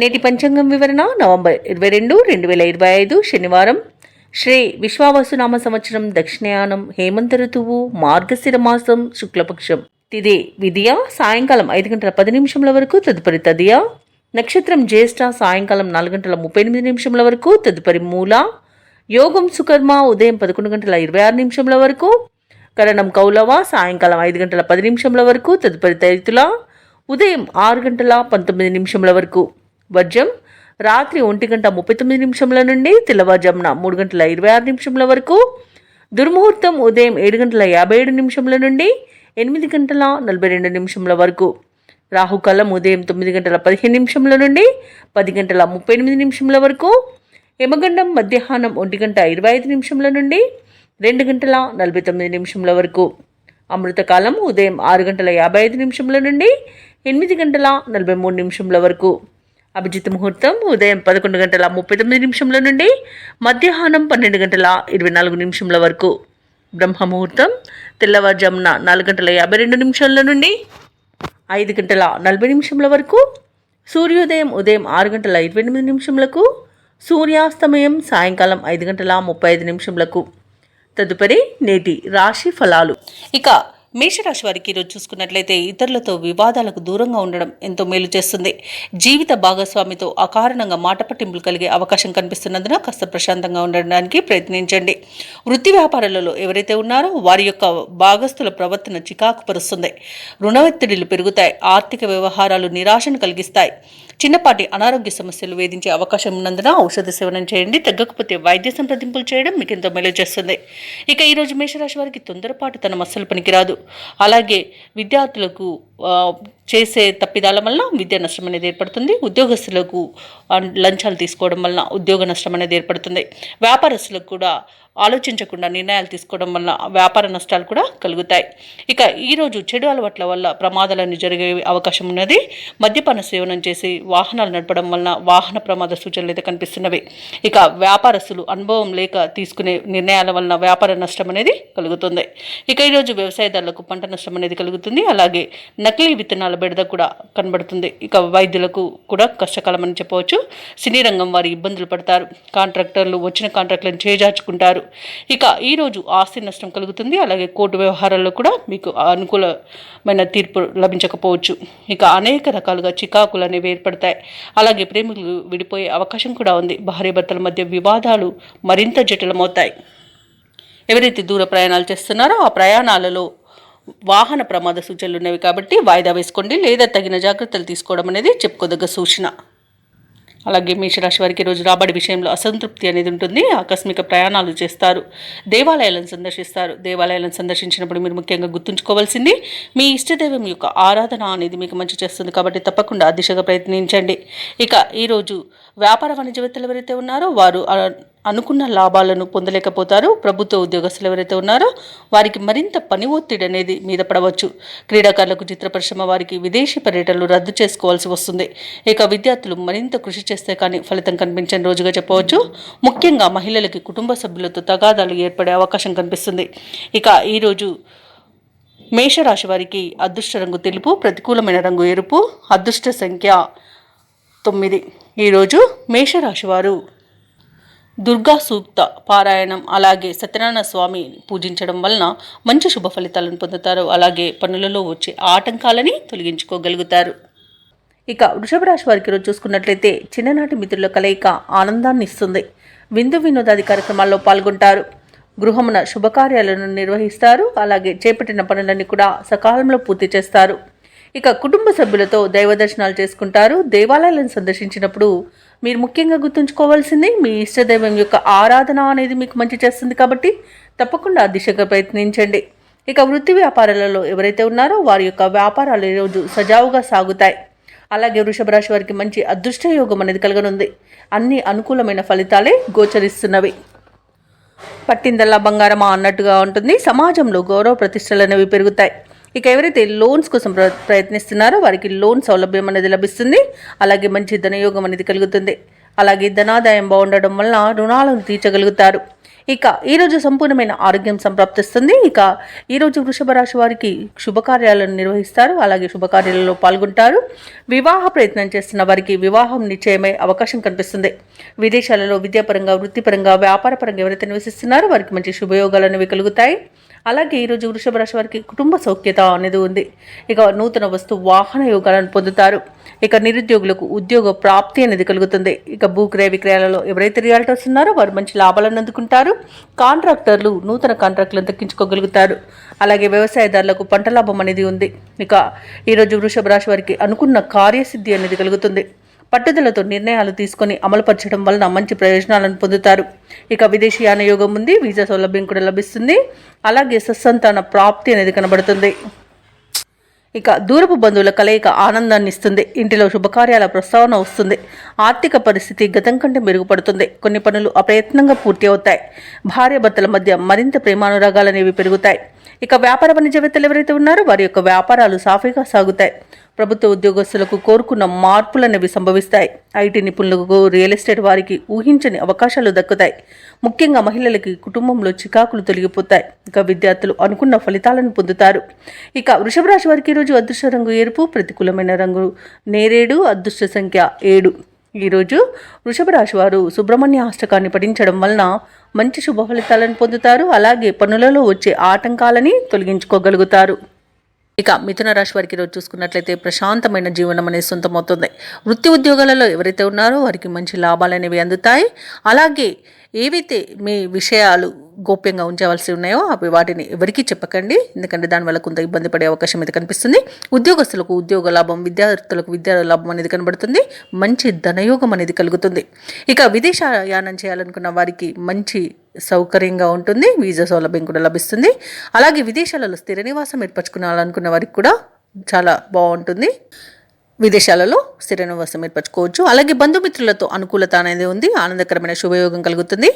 నేటి పంచాంగం వివరణ నవంబర్ 22, 2025 శనివారం. శ్రీ విశ్వావసునామ సంవత్సరం, దక్షిణాయనం, హేమంత ఋతువు, మార్గశిర మాసం, శుక్లపక్షం. తిథి విధియ సాయంకాలం 5 గంటల 10 నిమిషముల వరకు, తదుపరి తదియ. నక్షత్రం జ్యేష్ఠ సాయంకాలం 4 గంటల 38 నిమిషముల వరకు, తదుపరి మూల. యోగం సుకర్మ ఉదయం 11 గంటల 26 నిమిషముల వరకు. కరణం కౌలవ సాయంకాలం 5 గంటల 10 నిమిషముల వరకు, తదుపరి తైతుల ఉదయం 6 గంటల 19 నిమిషముల వరకు. వర్జం రాత్రి 1 గంట 39 నిమిషముల నుండి తెల్లవారుజామున 3 గంటల 26 నిమిషముల వరకు. దుర్ముహూర్తం ఉదయం 7 గంటల 57 నిమిషముల నుండి 8 గంటల 42 నిమిషముల వరకు. రాహుకాలం ఉదయం 9 గంటల 15 నిమిషముల నుండి 10 గంటల 38 నిమిషముల వరకు. యమగండం మధ్యాహ్నం 1 గంట 25 నిమిషముల నుండి 2 గంటల 49 నిమిషముల వరకు. అమృతకాలం ఉదయం 6 గంటల 55 నిమిషముల నుండి 8 గంటల 43 నిమిషముల వరకు. అభిజిత్ ముహూర్తం ఉదయం 11 గంటల 39 నిమిషముల నుండి మధ్యాహ్నం 12 గంటల 24 నిమిషముల వరకు. బ్రహ్మ ముహూర్తం తెల్లవారుజామున 4 గంటల 52 నిమిషాల నుండి 5 గంటల 40 నిమిషముల వరకు. సూర్యోదయం ఉదయం 6 గంటల 28 నిమిషములకు. సూర్యాస్తమయం సాయంకాలం 5 గంటల 35 నిమిషములకు. తదుపరి నేటి రాశి ఫలాలు. ఇక మేషరాశి వారికి ఈరోజు చూసుకున్నట్లయితే ఇతరులతో వివాదాలకు దూరంగా ఉండడం ఎంతో మేలు చేస్తుంది. జీవిత భాగస్వామితో అకారణంగా మాట పట్టింపులు కలిగే అవకాశం కనిపిస్తున్నందున కాస్త ప్రశాంతంగా ఉండడానికి ప్రయత్నించండి. వృత్తి వ్యాపారాలలో ఎవరైతే ఉన్నారో వారి యొక్క భాగస్తుల ప్రవర్తన చికాకు పరుస్తుంది. రుణ ఒత్తిడిలు పెరుగుతాయి. ఆర్థిక వ్యవహారాలు నిరాశను కలిగిస్తాయి. చిన్నపాటి అనారోగ్య సమస్యలు వేధించే అవకాశం ఉన్నందున ఔషధ సేవనం చేయండి. తగ్గకపోతే వైద్య సంప్రదింపులు చేయడం మీకు ఎంతో మేలు చేస్తుంది. ఇక ఈరోజు మేషరాశి వారికి తొందరపాటు తన అస్సలు పనికిరాదు. అలాగే విద్యార్థులకు చేసే తప్పిదాల వల్ల విద్యా నష్టం అనేది ఏర్పడుతుంది. ఉద్యోగస్తులకు లంచాలు తీసుకోవడం వలన ఉద్యోగ నష్టం అనేది ఏర్పడుతుంది. వ్యాపారస్తులకు కూడా ఆలోచించకుండా నిర్ణయాలు తీసుకోవడం వల్ల వ్యాపార నష్టాలు కూడా కలుగుతాయి. ఇక ఈరోజు చెడు అలవాట్ల వల్ల ప్రమాదాలన్నీ జరిగే అవకాశం ఉన్నది. మద్యపాన సేవనం చేసి వాహనాలు నడపడం వలన వాహన ప్రమాద సూచనలు అయితే కనిపిస్తున్నవి. ఇక వ్యాపారస్తులు అనుభవం లేక తీసుకునే నిర్ణయాల వలన వ్యాపార నష్టం అనేది కలుగుతుంది. ఇక ఈరోజు వ్యవసాయదారులకు పంట నష్టం అనేది కలుగుతుంది. అలాగే నకిలీ విత్తనాల బెడద కూడా కనబడుతుంది. ఇక వైద్యులకు కూడా కష్టకాలం అని చెప్పవచ్చు. సినీ రంగం వారి ఇబ్బందులు పడతారు. కాంట్రాక్టర్లు వచ్చిన కాంట్రాక్టులను చేజార్చుకుంటారు. ఇక ఈరోజు ఆస్తి నష్టం కలుగుతుంది. అలాగే కోర్టు వ్యవహారాల్లో కూడా మీకు అనుకూలమైన తీర్పు లభించకపోవచ్చు. ఇక అనేక రకాలుగా చికాకులు అనేవి ఏర్పడతాయి. అలాగే ప్రేమికులు విడిపోయే అవకాశం కూడా ఉంది. భార్యాభర్తల మధ్య వివాదాలు మరింత జటిలమవుతాయి. ఎవరైతే దూర ప్రయాణాలు చేస్తున్నారో ఆ ప్రయాణాలలో వాహన ప్రమాద సూచనలు ఉన్నవి కాబట్టి వాయిదా వేసుకోండి, లేదా తగిన జాగ్రత్తలు తీసుకోవడం అనేది చెప్పుకోదగ్గ సూచన. అలాగే మేషరాశి వారికి రోజు రాబడి విషయంలో అసంతృప్తి అనేది ఉంటుంది. ఆకస్మిక ప్రయాణాలు చేస్తారు. దేవాలయాలను సందర్శిస్తారు. దేవాలయాలను సందర్శించినప్పుడు మీరు ముఖ్యంగా గుర్తుంచుకోవాల్సింది మీ ఇష్టదైవం యొక్క ఆరాధన అనేది మీకు మంచి చేస్తుంది కాబట్టి తప్పకుండా ఆ దిశగా ప్రయత్నించండి. ఇక ఈరోజు వ్యాపార వాణిజ్యవేత్తలు ఎవరైతే ఉన్నారో వారు అనుకున్న లాభాలను పొందలేకపోతారు. ప్రభుత్వ ఉద్యోగస్తులు ఎవరైతే ఉన్నారో వారికి మరింత పని ఒత్తిడి అనేది మీద పడవచ్చు. క్రీడాకారులకు, చిత్ర పరిశ్రమ వారికి విదేశీ పర్యటనలు రద్దు చేసుకోవాల్సి వస్తుంది. ఇక విద్యార్థులు మరింత కృషి చేస్తే కానీ ఫలితం కనిపించని రోజుగా చెప్పవచ్చు. ముఖ్యంగా మహిళలకి కుటుంబ సభ్యులతో తగాదాలు ఏర్పడే అవకాశం కనిపిస్తుంది. ఇక ఈరోజు మేషరాశి వారికి అదృష్ట రంగు తెలుపు, ప్రతికూలమైన రంగు ఎరుపు, అదృష్ట సంఖ్య 9. ఈరోజు మేషరాశి వారు దుర్గా సూక్త పారాయణం, అలాగే సత్యనారాయణ స్వామి పూజించడం వలన మంచి శుభ ఫలితాలను పొందుతారు. అలాగే పనులలో వచ్చే ఆటంకాలని తొలగించుకోగలుగుతారు. ఇక వృషభ రాశి వారికి రోజు చూసుకున్నట్లయితే చిన్ననాటి మిత్రుల కలయిక ఆనందాన్ని ఇస్తుంది. విందు వినోదాది కార్యక్రమాల్లో పాల్గొంటారు. గృహమున శుభకార్యాలను నిర్వహిస్తారు. అలాగే చేపట్టిన పనులన్నీ కూడా సకాలంలో పూర్తి చేస్తారు. ఇక కుటుంబ సభ్యులతో దైవ దర్శనాలు చేసుకుంటారు. దేవాలయాలను సందర్శించినప్పుడు మీరు ముఖ్యంగా గుర్తుంచుకోవాల్సింది మీ ఇష్టదైవం యొక్క ఆరాధన అనేది మీకు మంచి చేస్తుంది కాబట్టి తప్పకుండా ఆ దిశగా ప్రయత్నించండి. ఇక వృత్తి వ్యాపారాలలో ఎవరైతే ఉన్నారో వారి యొక్క వ్యాపారాలు ఈరోజు సజావుగా సాగుతాయి. అలాగే వృషభ రాశి వారికి మంచి అదృష్ట యోగం అనేది కలగనుంది. అన్ని అనుకూలమైన ఫలితాలే గోచరిస్తున్నవి. పట్టిందల్లా బంగారమా అన్నట్టుగా ఉంటుంది. సమాజంలో గౌరవ ప్రతిష్టలు అనేవి పెరుగుతాయి. ఇక ఎవరైతే లోన్స్ కోసం ప్రయత్నిస్తున్నారో వారికి లోన్ సౌలభ్యం అనేది లభిస్తుంది. అలాగే మంచి ధనయోగం అనేది కలుగుతుంది. అలాగే ధనాదాయం బాగుండడం వలన రుణాలను తీర్చగలుగుతారు. ఇక ఈరోజు సంపూర్ణమైన ఆరోగ్యం సంప్రాప్తిస్తుంది. ఇక ఈరోజు వృషభ రాశి వారికి శుభకార్యాలను నిర్వహిస్తారు, అలాగే శుభకార్యాలలో పాల్గొంటారు. వివాహ ప్రయత్నం చేస్తున్న వారికి వివాహం నిశ్చయమై అవకాశం కనిపిస్తుంది. విదేశాలలో విద్యాపరంగా, వృత్తిపరంగా, వ్యాపారపరంగా ఎవరైతే నివసిస్తున్నారో వారికి మంచి శుభయోగాలు అనేవి కలుగుతాయి. అలాగే ఈరోజు వృషభ రాశి వారికి కుటుంబ సౌఖ్యత అనేది ఉంది. ఇక నూతన వస్తు వాహన యోగాలను పొందుతారు. ఇక నిరుద్యోగులకు ఉద్యోగ ప్రాప్తి అనేది కలుగుతుంది. ఇక భూక్రయ విక్రయాలలో ఎవరైతే రియాల్టర్స్ ఉన్నారో వారు మంచి లాభాలను అందుకుంటారు. కాంట్రాక్టర్లు నూతన కాంట్రాక్టులను దక్కించుకోగలుగుతారు. అలాగే వ్యవసాయదారులకు పంట లాభం అనేది ఉంది. ఇక ఈరోజు వృషభ రాశి వారికి అనుకున్న కార్యసిద్ధి అనేది కలుగుతుంది. పట్టుదలతో నిర్ణయాలు తీసుకొని అమలుపరచడం వలన మంచి ప్రయోజనాలను పొందుతారు. ఇక విదేశీయాన యోగం ఉంది, వీసా సౌలభ్యం కూడా లభిస్తుంది. అలాగే సత్సంతాన ప్రాప్తి అనేది కనబడుతుంది. ఇక దూరపు బంధువుల కలయిక ఆనందాన్ని ఇస్తుంది. ఇంటిలో శుభకార్యాల ప్రస్తావన వస్తుంది. ఆర్థిక పరిస్థితి గతం కంటే మెరుగుపడుతుంది. కొన్ని పనులు అప్రయత్నంగా పూర్తి అవుతాయి. భార్యాభర్తల మధ్య మరింత ప్రేమానురాగాలు అనేవి పెరుగుతాయి. ఇక వ్యాపార వాణిజ్యవేత్తలు ఎవరైతే ఉన్నారో వారి యొక్క వ్యాపారాలు సాఫీగా సాగుతాయి. ప్రభుత్వ ఉద్యోగస్తులకు కోరుకున్న మార్పులు అనేవి సంభవిస్తాయి. ఐటీ నిపుణులకు, రియల్ ఎస్టేట్ వారికి ఊహించని అవకాశాలు దక్కుతాయి. ముఖ్యంగా మహిళలకి కుటుంబంలో చికాకులు తొలగిపోతాయి. ఇక విద్యార్థులు అనుకున్న ఫలితాలను పొందుతారు. ఇక వృషభ రాశి వారికి ఈరోజు అదృష్ట రంగు ఎరుపు, ప్రతికూలమైన రంగు నేరేడు, అదృష్ట సంఖ్య 7. ఈరోజు వృషభ రాశి వారు సుబ్రహ్మణ్య అష్టకాన్ని పఠించడం వలన మంచి శుభ ఫలితాలను పొందుతారు. అలాగే పనులలో వచ్చే ఆటంకాలని తొలగించుకోగలుగుతారు. ఇక మిథున రాశి వారికి ఈరోజు చూసుకున్నట్లయితే ప్రశాంతమైన జీవనం అనేది సొంతమవుతుంది. వృత్తి ఉద్యోగాలలో ఎవరైతే ఉన్నారో వారికి మంచి లాభాలు అనేవి అందుతాయి. అలాగే ఏవైతే మీ విషయాలు గోప్యంగా ఉంచవలసి ఉన్నాయో అవి వాటిని ఎవరికీ చెప్పకండి, ఎందుకంటే దానివల్ల కొంత ఇబ్బంది పడే అవకాశం అయితే కనిపిస్తుంది. ఉద్యోగస్తులకు ఉద్యోగ లాభం, విద్యార్థులకు విద్యా లాభం అనేది కనబడుతుంది. మంచి ధనయోగం అనేది కలుగుతుంది. ఇక విదేశయానం చేయాలనుకున్న వారికి మంచి సౌకర్యంగా ఉంటుంది. వీసా సౌలభ్యం కూడా లభిస్తుంది. అలాగే విదేశాలలో స్థిర నివాసం ఏర్పరచుకోవాలనుకున్న వారికి కూడా చాలా బాగుంటుంది. విదేశాలలో స్థిర నివాసం ఏర్పరచుకోవచ్చు. అలాగే బంధుమిత్రులతో అనుకూలత అనేది ఉంది. ఆనందకరమైన శుభయోగం కలుగుతుంది.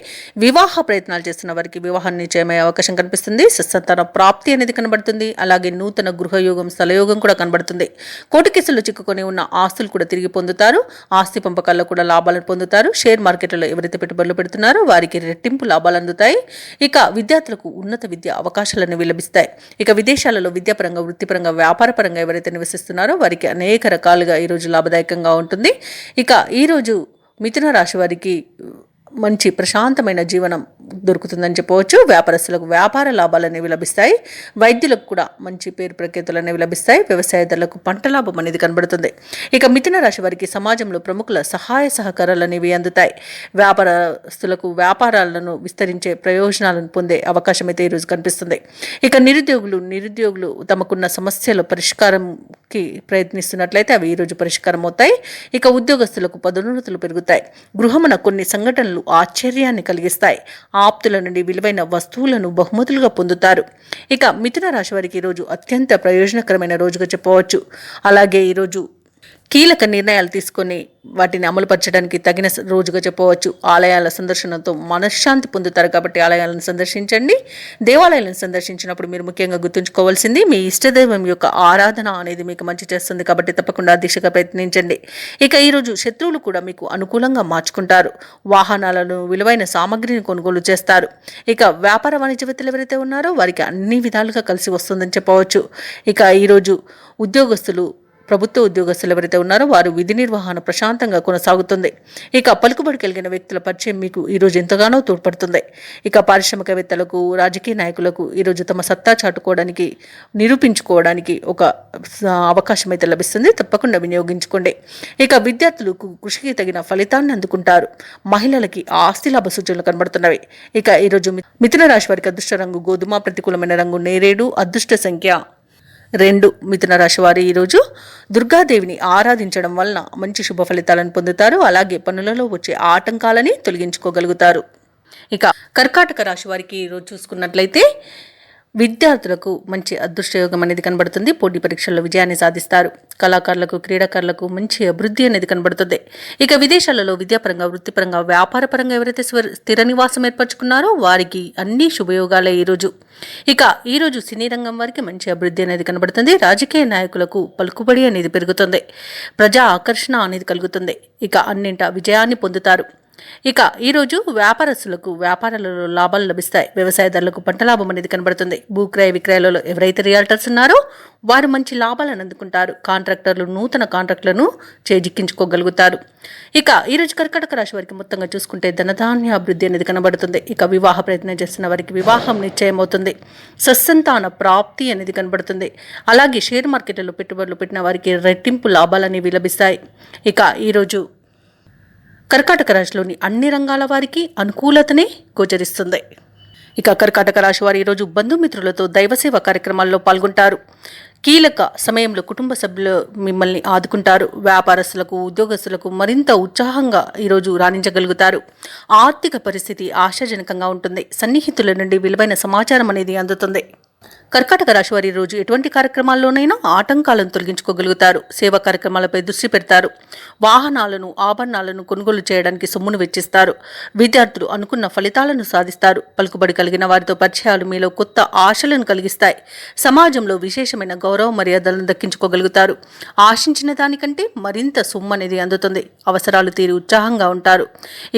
వివాహ ప్రయత్నాలు చేస్తున్న వారికి వివాహాన్ని నిశ్చయమయ్యే అవకాశం కనిపిస్తుంది. సత్సంతాన ప్రాప్తి అనేది కనబడుతుంది. అలాగే నూతన గృహయోగం, స్థలయోగం కూడా కనబడుతుంది. కోర్టు కేసుల్లో చిక్కుకొని ఉన్న ఆస్తులు కూడా తిరిగి పొందుతారు. ఆస్తి పంపకాల్లో కూడా లాభాలను పొందుతారు. షేర్ మార్కెట్లలో ఎవరైతే పెట్టుబడులు పెడుతున్నారో వారికి రెట్టింపు లాభాలు అందుతాయి. ఇక విద్యార్థులకు ఉన్నత విద్య అవకాశాలను లభిస్తాయి. ఇక విదేశాలలో విద్యాపరంగా, వృత్తిపరంగా, వ్యాపారపరంగా ఎవరైతే నివసిస్తున్నారో వారికి అనేక రకాలుగా ఈరోజు లాభదాయకంగా ఉంటుంది. ఇక ఈరోజు మిథున రాశి వారికి మంచి ప్రశాంతమైన జీవనం దొరుకుతుందని చెప్పవచ్చు. వ్యాపారస్తులకు వ్యాపార లాభాలు అనేవి లభిస్తాయి. వైద్యులకు కూడా మంచి పేరు ప్రఖ్యాతులు అనేవి లభిస్తాయి. వ్యవసాయదారులకు పంట లాభం అనేది కనబడుతుంది. ఇక మిథున రాశి వారికి సమాజంలో ప్రముఖుల సహాయ సహకారాలు అనేవి అందుతాయి. వ్యాపారస్తులకు వ్యాపారాలను విస్తరించే ప్రయోజనాలను పొందే అవకాశం అయితే ఈరోజు కనిపిస్తుంది. ఇక నిరుద్యోగులు తమకున్న సమస్యల పరిష్కారంకి ప్రయత్నిస్తున్నట్లయితే అవి ఈరోజు పరిష్కారం అవుతాయి. ఇక ఉద్యోగస్తులకు పదోన్నతులు పెరుగుతాయి. గృహమున కొన్ని సంఘటనలు ఆశ్చర్యాన్ని కలిగిస్తాయి. ఆప్తుల నుండి విలువైన వస్తువులను బహుమతులుగా పొందుతారు. ఇక మిథున రాశి వారికి ఈరోజు అత్యంత ప్రయోజనకరమైన రోజుగా చెప్పవచ్చు. అలాగే ఈరోజు కీలక నిర్ణయాలు తీసుకొని వాటిని అమలుపరచడానికి తగిన రోజుగా చెప్పవచ్చు. ఆలయాల సందర్శనతో మనశ్శాంతి పొందుతారు కాబట్టి ఆలయాలను సందర్శించండి. దేవాలయాలను సందర్శించినప్పుడు మీరు ముఖ్యంగా గుర్తుంచుకోవాల్సింది మీ ఇష్టదైవం యొక్క ఆరాధన అనేది మీకు మంచి చేస్తుంది కాబట్టి తప్పకుండా దీక్షగా ప్రయత్నించండి. ఇక ఈరోజు శత్రువులు కూడా మీకు అనుకూలంగా మార్చుకుంటారు. వాహనాలను, విలువైన సామగ్రిని కొనుగోలు చేస్తారు. ఇక వ్యాపార వాణిజ్యవేత్తలు ఎవరైతే ఉన్నారో వారికి అన్ని విధాలుగా కలిసి వస్తుందని చెప్పవచ్చు. ఇక ఈరోజు ప్రభుత్వ ఉద్యోగస్తులు ఎవరైతే ఉన్నారో వారు విధి నిర్వహణ ప్రశాంతంగా కొనసాగుతుంది. ఇక పలుకుబడి కలిగిన వ్యక్తుల పరిచయం మీకు ఈరోజు ఎంతగానో తోడ్పడుతుంది. ఇక పారిశ్రామికవేత్తలకు, రాజకీయ నాయకులకు ఈరోజు తమ సత్తా చాటుకోవడానికి, నిరూపించుకోవడానికి ఒక అవకాశం అయితే లభిస్తుంది. తప్పకుండా వినియోగించుకోండి. ఇక విద్యార్థులకు కృషికి తగిన ఫలితాన్ని అందుకుంటారు. మహిళలకి ఆస్తి లాభ సూచనలు కనబడుతున్నవి. ఇక ఈరోజు మిథున రాశి వారికి అదృష్ట రంగు గోధుమ, ప్రతికూలమైన రంగు నేరేడు, అదృష్ట సంఖ్య 2. మిథున రాశి వారు ఈరోజు దుర్గాదేవిని ఆరాధించడం వలన మంచి శుభ ఫలితాలను పొందుతారు. అలాగే పనులలో వచ్చే ఆటంకాలని తొలగించుకోగలుగుతారు. ఇక కర్కాటక రాశి వారికి ఈరోజు చూసుకున్నట్లయితే విద్యార్థులకు మంచి అదృష్టయోగం అనేది కనబడుతుంది. పోటీ పరీక్షల్లో విజయాన్ని సాధిస్తారు. కళాకారులకు, క్రీడాకారులకు మంచి అభివృద్ధి అనేది కనబడుతుంది. ఇక విదేశాలలో విద్యాపరంగా, వృత్తిపరంగా, వ్యాపారపరంగా ఎవరైతే స్థిర నివాసం ఏర్పరచుకున్నారో వారికి అన్ని శుభయోగాలే ఈరోజు. ఇక ఈరోజు సినీ రంగం వారికి మంచి అభివృద్ధి అనేది కనబడుతుంది. రాజకీయ నాయకులకు పలుకుబడి అనేది పెరుగుతుంది. ప్రజా ఆకర్షణ అనేది కలుగుతుంది. ఇక అన్నింటా విజయాన్ని పొందుతారు. ఇక ఈరోజు వ్యాపారస్తులకు వ్యాపారాలలో లాభాలు లభిస్తాయి. వ్యవసాయదారులకు పంట లాభం అనేది కనబడుతుంది. భూక్రయ విక్రయాలలో ఎవరైతే రియాల్టర్స్ ఉన్నారో వారు మంచి లాభాలను అందుకుంటారు. కాంట్రాక్టర్లు నూతన కాంట్రాక్టులను చేజిక్కించుకోగలుగుతారు. ఇక ఈరోజు కర్కాటక రాశి వారికి మొత్తంగా చూసుకుంటే ధనధాన్య అభివృద్ధి అనేది కనబడుతుంది. ఇక వివాహ ప్రయత్నం చేస్తున్న వారికి వివాహం నిశ్చయం అవుతుంది. సత్సంతాన ప్రాప్తి అనేది కనబడుతుంది. అలాగే షేర్ మార్కెట్లలో పెట్టుబడులు పెట్టిన వారికి రెట్టింపు లాభాలు అనేవి లభిస్తాయి. ఇక ఈరోజు కర్కాటక రాశిలోని అన్ని రంగాల వారికి అనుకూలతనే గోచరిస్తుంది. ఇక కర్కాటక రాశి వారు ఈరోజు బంధుమిత్రులతో దైవసేవ కార్యక్రమాల్లో పాల్గొంటారు. కీలక సమయంలో కుటుంబ సభ్యులు మిమ్మల్ని ఆదుకుంటారు. వ్యాపారస్తులకు ఉద్యోగస్తులకు మరింత ఉత్సాహంగా ఈరోజు రాణించగలుగుతారు. ఆర్థిక పరిస్థితి ఆశాజనకంగా ఉంటుంది. సన్నిహితుల నుండి విలువైన సమాచారం అనేది అందుతుంది. కర్కాటక రాశి వారి రోజు ఎటువంటి కార్యక్రమాల్లోనైనా ఆటంకాలను తొలగించుకోగలుగుతారు. సేవా కార్యక్రమాలపై దృష్టి పెడతారు. వాహనాలను ఆభరణాలను కొనుగోలు చేయడానికి సొమ్మును వెచ్చిస్తారు. విద్యార్థులు అనుకున్న ఫలితాలను సాధిస్తారు. పలుకుబడి కలిగిన వారితో పరిచయాలు మీలో కొత్త ఆశలను కలిగిస్తాయి. సమాజంలో విశేషమైన గౌరవ మర్యాదలను దక్కించుకోగలుగుతారు. ఆశించిన దానికంటే మరింత సొమ్ము అనేది అందుతుంది. అవసరాలు తీరి ఉత్సాహంగా ఉంటారు.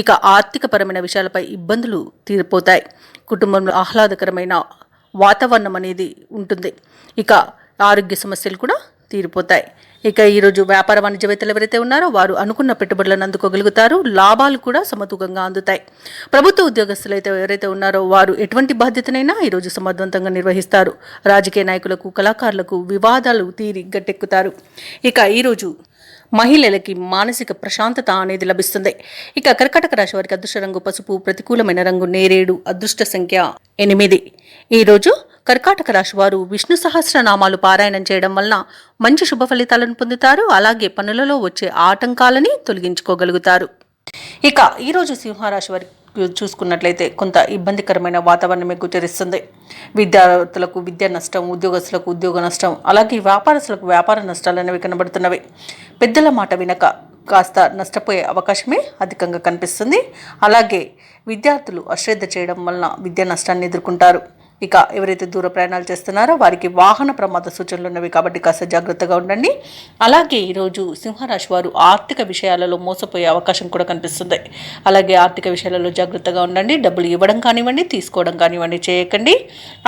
ఇక ఆర్థికపరమైన విషయాలపై ఇబ్బందులు తీరిపోతాయి. కుటుంబంలో ఆహ్లాదకరమైన వాతావరణం అనేది ఉంటుంది. ఇక ఆరోగ్య సమస్యలు కూడా తీరిపోతాయి. ఇక ఈరోజు వ్యాపార వాణిజ్యవేత్తలు ఎవరైతే ఉన్నారో వారు అనుకున్న పెట్టుబడులను అందుకోగలుగుతారు. లాభాలు కూడా సమతూకంగా అందుతాయి. ప్రభుత్వ ఉద్యోగస్తులు అయితే ఎవరైతే ఉన్నారో వారు ఎటువంటి బాధ్యతనైనా ఈరోజు సమర్థవంతంగా నిర్వహిస్తారు. రాజకీయ నాయకులకు కళాకారులకు వివాదాలు తీరి గట్టెక్కుతారు. ఇక ఈరోజు మహిళలకి మానసిక ప్రశాంతత అనేది లభిస్తుంది. ఇక కర్కాటక రాశి వారికి అదృష్ట రంగు పసుపు, ప్రతికూలమైన రంగు నేరేడు, అదృష్ట సంఖ్య 8. ఈరోజు కర్కాటక రాశి వారు విష్ణు సహస్రనామాలు పారాయణం చేయడం వలన మంచి శుభ ఫలితాలను పొందుతారు. అలాగే పనులలో వచ్చే ఆటంకాలని తొలగించుకోగలుగుతారు. ఇక ఈరోజు సింహరాశి వారికి చూసుకున్నట్లయితే కొంత ఇబ్బందికరమైన వాతావరణమే గోచరిస్తుంది. విద్యార్థులకు విద్యా నష్టం, ఉద్యోగస్తులకు ఉద్యోగ నష్టం, అలాగే వ్యాపారస్తులకు వ్యాపార నష్టాలు అనేవి కనబడుతున్నవి. పెద్దల మాట వినక కాస్త నష్టపోయే అవకాశమే అధికంగా కనిపిస్తుంది. అలాగే విద్యార్థులు అశ్రద్ధ చేయడం వలన విద్యా నష్టాన్ని ఎదుర్కొంటారు. ఇక ఎవరైతే దూర ప్రయాణాలు చేస్తున్నారో వారికి వాహన ప్రమాద సూచనలు ఉన్నవి కాబట్టి కాస్త జాగ్రత్తగా ఉండండి. అలాగే ఈరోజు సింహరాశి వారు ఆర్థిక విషయాలలో మోసపోయే అవకాశం కూడా కనిపిస్తుంది. అలాగే ఆర్థిక విషయాలలో జాగ్రత్తగా ఉండండి. డబ్బులు ఇవ్వడం కానివ్వండి, తీసుకోవడం కానివ్వండి చేయకండి.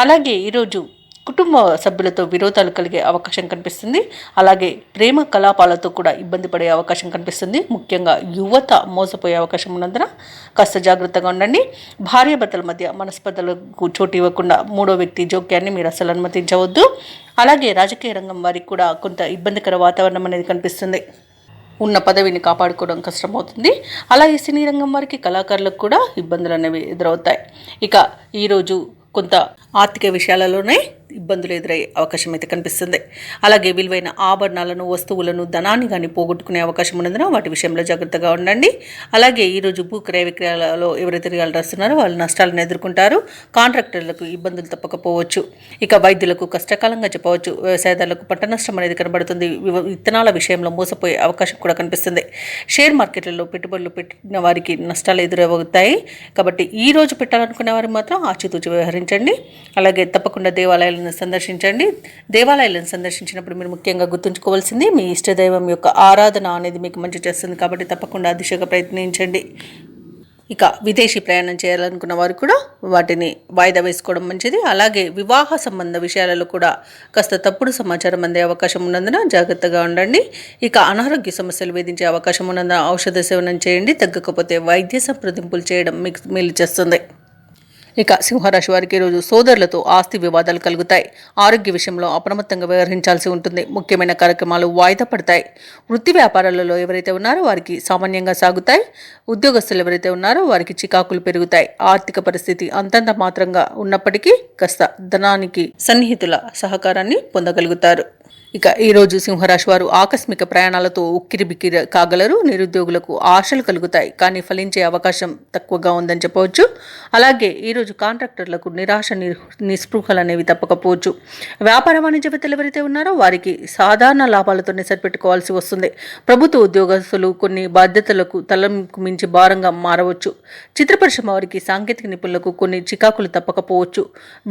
అలాగే ఈరోజు కుటుంబ సభ్యులతో విరోధాలు కలిగే అవకాశం కనిపిస్తుంది. అలాగే ప్రేమ కలాపాలతో కూడా ఇబ్బంది పడే అవకాశం కనిపిస్తుంది. ముఖ్యంగా యువత మోసపోయే అవకాశం ఉన్నందున కాస్త జాగ్రత్తగా ఉండండి. భార్యాభర్తల మధ్య మనస్పర్ధలకు చోటు ఇవ్వకుండా మూడో వ్యక్తి జోక్యాన్ని మీరు అసలు అనుమతించవద్దు. అలాగే రాజకీయ రంగం వారికి కూడా కొంత ఇబ్బందికర వాతావరణం అనేది కనిపిస్తుంది. ఉన్న పదవిని కాపాడుకోవడం కష్టమవుతుంది. అలాగే సినీ రంగం వారికి కళాకారులకు కూడా ఇబ్బందులు అనేవి ఎదురవుతాయి. ఇక ఈరోజు కొంత ఆర్థిక విషయాలలోనే ఇబ్బందులు ఎదురయ్యే అవకాశం అయితే కనిపిస్తుంది. అలాగే విలువైన ఆభరణాలను, వస్తువులను, ధనాన్ని కానీ పోగొట్టుకునే అవకాశం ఉన్నందున వాటి విషయంలో జాగ్రత్తగా ఉండండి. అలాగే ఈరోజు భూ క్రయ విక్రయాలలో ఎవరైతే రియాల్టర్స్ ఉన్నారో వాళ్ళు నష్టాలను ఎదుర్కొంటారు. కాంట్రాక్టర్లకు ఇబ్బందులు తప్పకపోవచ్చు. ఇక వైద్యులకు కష్టకాలంగా చెప్పవచ్చు. వ్యవసాయదారులకు పంట నష్టం అనేది కనబడుతుంది. విత్తనాల విషయంలో మోసపోయే అవకాశం కూడా కనిపిస్తుంది. షేర్ మార్కెట్లలో పెట్టుబడులు పెట్టిన వారికి నష్టాలు ఎదురవుతాయి. కాబట్టి ఈ రోజు పెట్టాలనుకునే వారు మాత్రం ఆచితూచి వ్యవహరించండి. అలాగే తప్పకుండా దేవాలయాలను సందర్శించండి. దేవాలయాలను సందర్శించినప్పుడు మీరు ముఖ్యంగా గుర్తుంచుకోవాల్సింది మీ ఇష్టదైవం యొక్క ఆరాధన అనేది మీకు మంచి చేస్తుంది. కాబట్టి తప్పకుండా ఆ దిశగా ప్రయత్నించండి. ఇక విదేశీ ప్రయాణం చేయాలనుకున్న వారు కూడా వాటిని వాయిదా వేసుకోవడం మంచిది. అలాగే వివాహ సంబంధ విషయాలలో కూడా కాస్త తప్పుడు సమాచారం అందే అవకాశం ఉన్నందున జాగ్రత్తగా ఉండండి. ఇక అనారోగ్య సమస్యలు వేధించే అవకాశం ఉన్నందున ఔషధ సేవనం చేయండి. తగ్గకపోతే వైద్య సంప్రదింపులు చేయడం మీకు మేలు చేస్తుంది. ఇక సింహరాశి వారికి ఈరోజు సోదరులతో ఆస్తి వివాదాలు కలుగుతాయి. ఆరోగ్య విషయంలో అప్రమత్తంగా వ్యవహరించాల్సి ఉంటుంది. ముఖ్యమైన కార్యక్రమాలు వాయిదా పడతాయి. వృత్తి వ్యాపారాలలో ఎవరైతే ఉన్నారో వారికి సామాన్యంగా సాగుతాయి. ఉద్యోగస్తులు ఎవరైతే ఉన్నారో వారికి చికాకులు పెరుగుతాయి. ఆర్థిక పరిస్థితి అంతంత మాత్రంగా ఉన్నప్పటికీ కాస్త ధనానికి సన్నిహితుల సహకారాన్ని పొందగలుగుతారు. ఇక ఈరోజు సింహరాశి వారు ఆకస్మిక ప్రయాణాలతో ఉక్కిరిబిక్కిరి కాగలరు. నిరుద్యోగులకు ఆశలు కలుగుతాయి, కానీ ఫలించే అవకాశం తక్కువగా ఉందని చెప్పవచ్చు. అలాగే ఈరోజు కాంట్రాక్టర్లకు నిరాశ నిస్పృహలు అనేవి తప్పకపోవచ్చు. వ్యాపార వాణిజ్యవేత్తలు ఎవరైతే ఉన్నారో వారికి సాధారణ లాభాలతోనే సరిపెట్టుకోవాల్సి వస్తుంది. ప్రభుత్వ ఉద్యోగస్తులు కొన్ని బాధ్యతలకు తలకు మించి భారంగా మారవచ్చు. చిత్ర పరిశ్రమ వారికి సాంకేతిక నిపుణులకు కొన్ని చికాకులు తప్పకపోవచ్చు.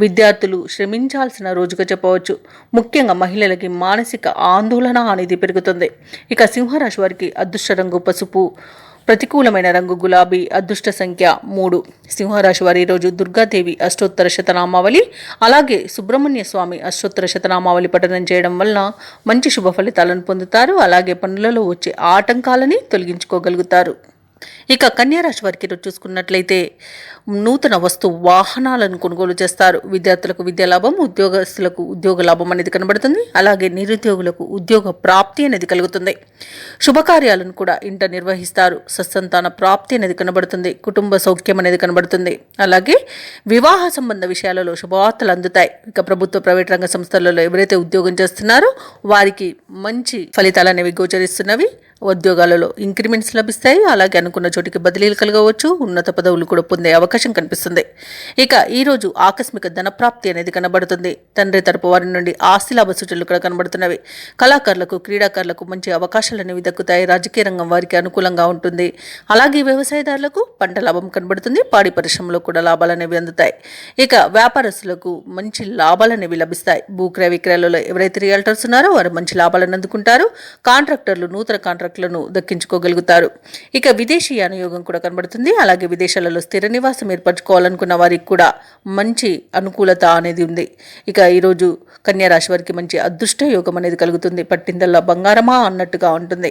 విద్యార్థులు శ్రమించాల్సిన రోజుగా చెప్పవచ్చు. ముఖ్యంగా మహిళలకి మానసిక ఆందోళన అనేది పెరుగుతుంది. ఇక సింహరాశి వారికి అదృష్ట రంగు పసుపు, ప్రతికూలమైన రంగు గులాబీ, అదృష్ట సంఖ్య 3. సింహరాశి వారి ఈరోజు దుర్గాదేవి అష్టోత్తర శతనామావళి అలాగే సుబ్రహ్మణ్య స్వామి అష్టోత్తర శతనామావళి పఠనం చేయడం వలన మంచి శుభ ఫలితాలను పొందుతారు. అలాగే పనులలో వచ్చే ఆటంకాలని తొలగించుకోగలుగుతారు. ఇక కన్యారాశి వారికి చూసుకున్నట్లయితే నూతన వస్తు వాహనాలను కొనుగోలు చేస్తారు. విద్యార్థులకు విద్యా లాభం, ఉద్యోగస్తులకు ఉద్యోగ లాభం అనేది కనబడుతుంది. అలాగే నిరుద్యోగులకు ఉద్యోగ ప్రాప్తి అనేది కలుగుతుంది. శుభకార్యాలను కూడా ఇంట నిర్వహిస్తారు. సత్సంతాన ప్రాప్తి అనేది కనబడుతుంది. కుటుంబ సౌఖ్యం అనేది కనబడుతుంది. అలాగే వివాహ సంబంధ విషయాలలో శుభవార్తలు అందుతాయి. ఇక ప్రభుత్వ ప్రైవేట్ రంగ సంస్థలలో ఎవరైతే ఉద్యోగం చేస్తున్నారో వారికి మంచి ఫలితాలు అనేవి గోచరిస్తున్నవి. ఉద్యోగాలలో ఇంక్రిమెంట్స్ లభిస్తాయి. అలాగే అనుకున్న చోటికి బదిలీలు కలగవచ్చు. ఉన్నత పదవులు కూడా పొందే అవకాశం కనిపిస్తుంది. ఇక ఈరోజు ఆకస్మిక ధనప్రాప్తి అనేది కనబడుతుంది. తండ్రి తరపు వారి నుండి ఆస్తి లాభ సూచనలు కూడా కనబడుతున్నవి. కళాకారులకు, క్రీడాకారులకు మంచి అవకాశాలు అనేవి దక్కుతాయి. రాజకీయ రంగం వారికి అనుకూలంగా ఉంటుంది. అలాగే వ్యవసాయదారులకు పంట లాభం కనబడుతుంది. పాడి పరిశ్రమలో కూడా లాభాలు అనేవి అందుతాయి. ఇక వ్యాపారస్తులకు మంచి లాభాలు అనేవి లభిస్తాయి. భూక్రయ విక్రయాలలో ఎవరైతే రియల్టర్స్ ఉన్నారో వారు మంచి లాభాలను అందుకుంటారు. కాంట్రాక్టర్లు నూతన కాంట్రాక్టర్లను దక్కించుకోగలుగుతారు. ఇక విదేశీ యానయోగం కూడా కనబడుతుంది. అలాగే విదేశాలలో స్థిర నివాసం ఏర్పరచుకోవాలనుకున్న వారికి కూడా మంచి అనుకూలత అనేది ఉంది. ఇక ఈరోజు కన్యారాశి వారికి మంచి అదృష్ట యోగం అనేది కలుగుతుంది. పట్టిందల్లా బంగారమా అన్నట్టుగా ఉంటుంది.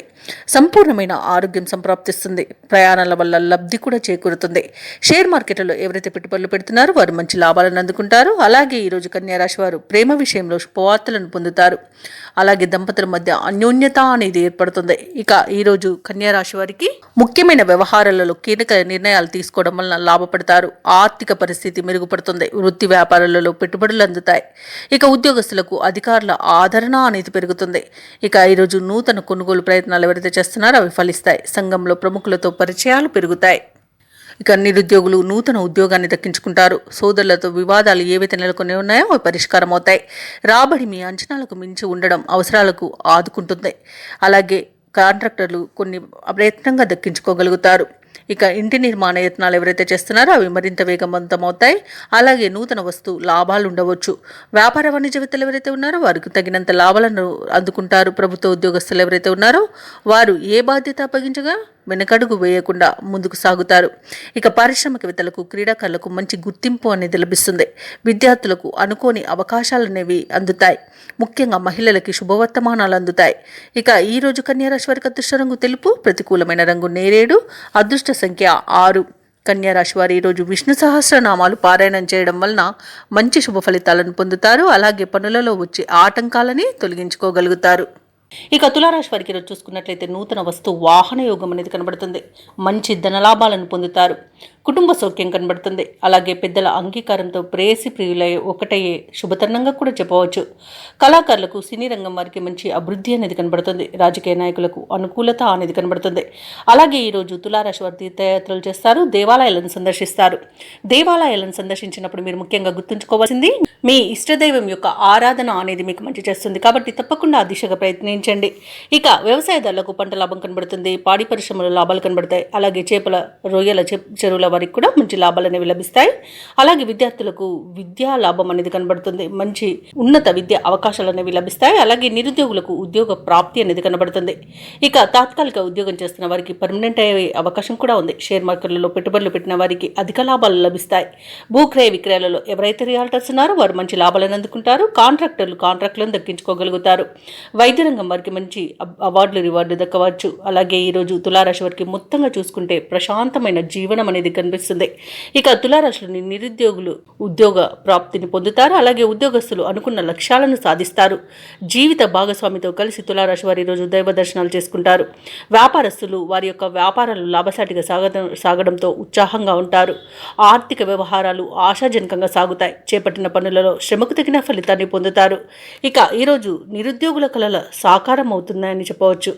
సంపూర్ణమైన ఆరోగ్యం సంప్రాప్తిస్తుంది. ప్రయాణాల వల్ల లబ్ధి కూడా చేకూరుతుంది. షేర్ మార్కెట్లో ఎవరైతే పెట్టుబడులు పెడుతున్నారో వారు మంచి లాభాలను అందుకుంటారు. అలాగే ఈరోజు కన్యారాశి వారు ప్రేమ విషయంలో శుభవార్తలను పొందుతారు. అలాగే దంపతుల మధ్య అన్యోన్యత అనేది ఏర్పడుతుంది. ఇక ఈరోజు కన్యారాశి వారికి ముఖ్యమైన వ్యవహారాలలో కీలక నిర్ణయాలు తీసుకోవడం వలన లాభపడతారు. ఆర్థిక పరిస్థితి మెరుగుపడుతుంది. వృత్తి వ్యాపారాలలో పెట్టుబడులు అందుతాయి. ఇక ఉద్యోగస్తులకు అధికారుల ఆదరణ అనేది పెరుగుతుంది. ఇక ఈరోజు నూతన కొనుగోలు ప్రయత్నాలు ఎవరైతే చేస్తున్నారో అవి ఫలిస్తాయి. సంఘంలో ప్రముఖులతో పరిచయాలు పెరుగుతాయి. ఇక నిరుద్యోగులు నూతన ఉద్యోగాన్ని దక్కించుకుంటారు. సోదరులతో వివాదాలు ఏవైతే నెలకొని ఉన్నాయో అవి పరిష్కారం అవుతాయి. రాబడి మీ అంచనాలకు మించి ఉండడం అవసరాలకు ఆదుకుంటుంది. అలాగే కాంట్రాక్టర్లు కొన్ని ప్రయత్నంగా దక్కించుకోగలుగుతారు. ఇక ఇంటి నిర్మాణ యత్నాలు ఎవరైతే చేస్తున్నారో అవి మరింత వేగవంతమవుతాయి. అలాగే నూతన వస్తు లాభాలు ఉండవచ్చు. వ్యాపార వాణిజ్యవేత్తలు ఎవరైతే ఉన్నారో వారికి తగినంత లాభాలను అందుకుంటారు. ప్రభుత్వ ఉద్యోగస్తులు ఎవరైతే ఉన్నారో వారు ఏ బాధ్యత అప్పగించగా వెనకడుగు వేయకుండా ముందుకు సాగుతారు. ఇక పారిశ్రామికవేత్తలకు, క్రీడాకారులకు మంచి గుర్తింపు అనేది లభిస్తుంది. విద్యార్థులకు అనుకోని అవకాశాలు అనేవి అందుతాయి. ముఖ్యంగా మహిళలకి శుభవర్తమానాలు అందుతాయి. ఇక ఈరోజు కన్యారాశి వారికి అదృష్ట రంగు తెలుపు, ప్రతికూలమైన రంగు నేరేడు, అదృష్ట సంఖ్య 6. కన్యారాశి వారు ఈరోజు విష్ణు సహస్రనామాలు పారాయణం చేయడం వలన మంచి శుభ ఫలితాలను పొందుతారు. అలాగే పనులలో వచ్చే ఆటంకాలని తొలగించుకోగలుగుతారు. ఇక తులారాశి వారికి ఈరోజు చూసుకున్నట్లయితే నూతన వస్తు వాహన యోగం అనేది కనబడుతుంది. మంచి ధనలాభాలను పొందుతారు. కుటుంబ సౌఖ్యం కనబడుతుంది. అలాగే పెద్దల అంగీకారంతో ప్రేయసి ప్రియులై ఒకటయ్యే శుభతరుణంగా కూడా చెప్పవచ్చు. కళాకారులకు, సినీ రంగం వారికి మంచి అభివృద్ధి అనేది కనబడుతుంది. రాజకీయ నాయకులకు అనుకూలత అనేది కనబడుతుంది. అలాగే ఈరోజు తులారాశి వారు తీర్థయాత్రలు చేస్తారు. దేవాలయాలను సందర్శిస్తారు. దేవాలయాలను సందర్శించినప్పుడు మీరు ముఖ్యంగా గుర్తుంచుకోవాల్సింది మీ ఇష్టదైవం యొక్క ఆరాధన అనేది మీకు మంచి చేస్తుంది. కాబట్టి తప్పకుండా ఆ దిశగా ప్రయత్నించండి. ఇక వ్యవసాయదారులకు పంట లాభం కనబడుతుంది. పాడి పరిశ్రమలో లాభాలు కనబడతాయి. అలాగే చేపల, రొయ్యల చెరువుల వారికి కూడా మంచి లాభాలు అనేవి లభిస్తాయి. అలాగే విద్యార్థులకు విద్యా లాభం అనేది కనబడుతుంది. మంచి ఉన్నత విద్య అవకాశాలు అనేవి లభిస్తాయి. అలాగే నిరుద్యోగులకు ఉద్యోగ ప్రాప్తి అనేది కనబడుతుంది. ఇక తాత్కాలిక ఉద్యోగం చేస్తున్న వారికి పర్మనెంట్ అయ్యే అవకాశం కూడా ఉంది. షేర్ మార్కెట్లలో పెట్టుబడులు పెట్టిన వారికి అధిక లాభాలు లభిస్తాయి. భూక్రయ విక్రయాలలో ఎవరైతే రియాల్టర్స్ ఉన్నారో వారు మంచి లాభాలను అందుకుంటారు. కాంట్రాక్టర్లు కాంట్రాక్టులను దక్కించుకోగలుగుతారు. వైద్య రంగం వారికి మంచి అవార్డులు, రివార్డు దక్కవచ్చు. అలాగే ఈరోజు తులారాశి వారికి మొత్తంగా చూసుకుంటే ప్రశాంతమైన జీవనం అనేది కనిపిస్తుంది. ఇక తులారాశిలోని నిరుద్యోగులు ఉద్యోగ ప్రాప్తిని పొందుతారు. అలాగే ఉద్యోగస్తులు అనుకున్న లక్ష్యాలను సాధిస్తారు. జీవిత భాగస్వామితో కలిసి తులారాశి వారు ఈరోజు దైవ దర్శనాలు చేసుకుంటారు. వ్యాపారస్తులు వారి యొక్క వ్యాపారాలు లాభసాటిగా సాగడంతో ఉత్సాహంగా ఉంటారు. ఆర్థిక వ్యవహారాలు ఆశాజనకంగా సాగుతాయి. చేపట్టిన పనులలో శ్రమకు తగిన ఫలితాన్ని పొందుతారు. ఇక ఈరోజు నిరుద్యోగుల కలల సాకారం అవుతుందని చెప్పవచ్చు.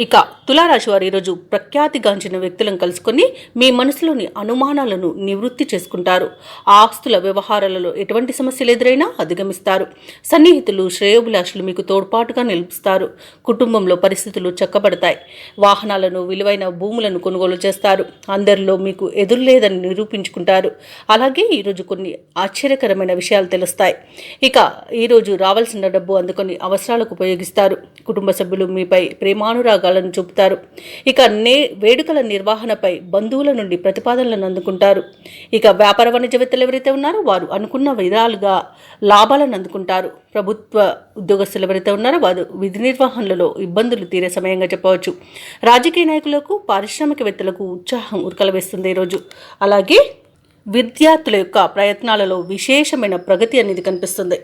ఇక తులారాశి వారు ఈరోజు ప్రఖ్యాతిగాంచిన వ్యక్తులను కలుసుకొని మీ మనసులోని అనుమానాలను నివృత్తి చేసుకుంటారు. ఆస్తుల వ్యవహారాలలో ఎటువంటి సమస్యలు ఎదురైనా అధిగమిస్తారు. సన్నిహితులు, శ్రేయోభిలాషులు మీకు తోడ్పాటుగా నిలుస్తారు. కుటుంబంలో పరిస్థితులు చక్కబడతాయి. వాహనాలను, విలువైన భూములను కొనుగోలు చేస్తారు. అందరిలో మీకు ఎదురులేదని నిరూపించుకుంటారు. అలాగే ఈరోజు కొన్ని ఆశ్చర్యకరమైన విషయాలు తెలుస్తాయి. ఇక ఈరోజు రావాల్సిన డబ్బు అందుకొని అవసరాలకు ఉపయోగిస్తారు. కుటుంబ సభ్యులు మీపై ప్రేమానురాగాలు మార్గాలను చూపుతారు. ఇక వేడుకల నిర్వహణపై బంధువుల నుండి ప్రతిపాదనలను అందుకుంటారు. ఇక వ్యాపార వాణిజ్యవేత్తలు ఎవరైతే ఉన్నారో వారు అనుకున్న విధాలుగా లాభాలను అందుకుంటారు. ప్రభుత్వ ఉద్యోగస్తులు ఎవరైతే ఉన్నారో వారు విధి నిర్వహణలో ఇబ్బందులు తీరే సమయంగా చెప్పవచ్చు. రాజకీయ నాయకులకు, పారిశ్రామికవేత్తలకు ఉత్సాహం ఉరకలవేస్తుంది ఈరోజు. అలాగే విద్యార్థుల యొక్క ప్రయత్నాలలో విశేషమైన ప్రగతి అనేది కనిపిస్తుంది.